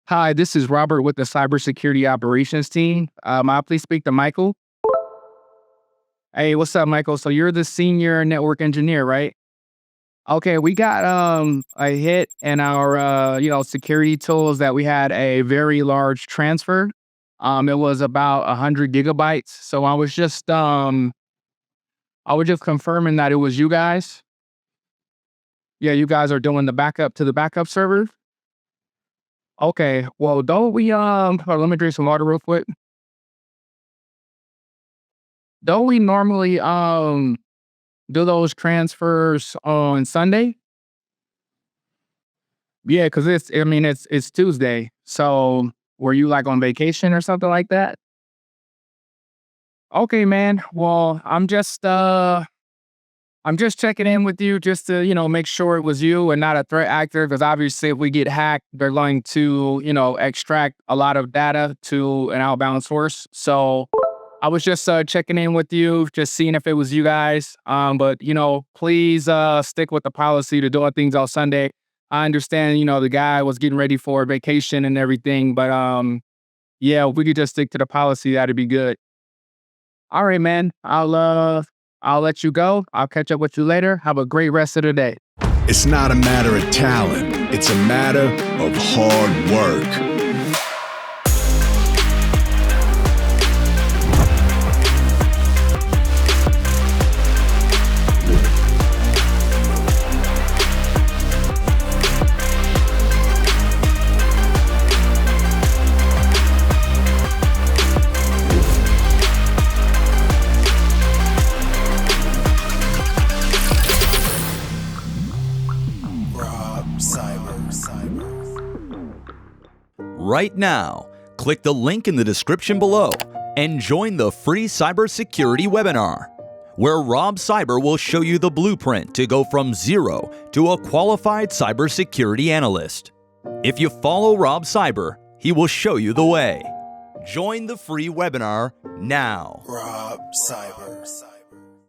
Hi, this is Robert with the Cybersecurity Operations team. May I please speak to Michael? Hey, what's up, Michael? So you're the senior network engineer, right? Okay, we got a hit in our security tools that we had a very large transfer. It was about 100 GB. So I was just confirming that it was you guys. Yeah, you guys are doing the backup to the backup server. Okay, well, don't we hold on, let me drink some water real quick. Don't we normally do those transfers on Sunday? Yeah, because it's Tuesday. So were you like on vacation or something like that? Okay, man. Well, I'm just checking in with you just to, make sure it was you and not a threat actor. Because obviously if we get hacked, they're going to, extract a lot of data to an outbound source. So I was just checking in with you, just seeing if it was you guys. But please stick with the policy to doing things on Sunday. I understand, the guy was getting ready for vacation and everything, but yeah, if we could just stick to the policy, that'd be good. All right, man. I'll let you go. I'll catch up with you later. Have a great rest of the day. It's not a matter of talent, it's a matter of hard work. Right now, click the link in the description below and join the free cybersecurity webinar, where Rob Cyber will show you the blueprint to go from zero to a qualified cybersecurity analyst. If you follow Rob Cyber, he will show you the way. Join the free webinar now. Rob Cyber.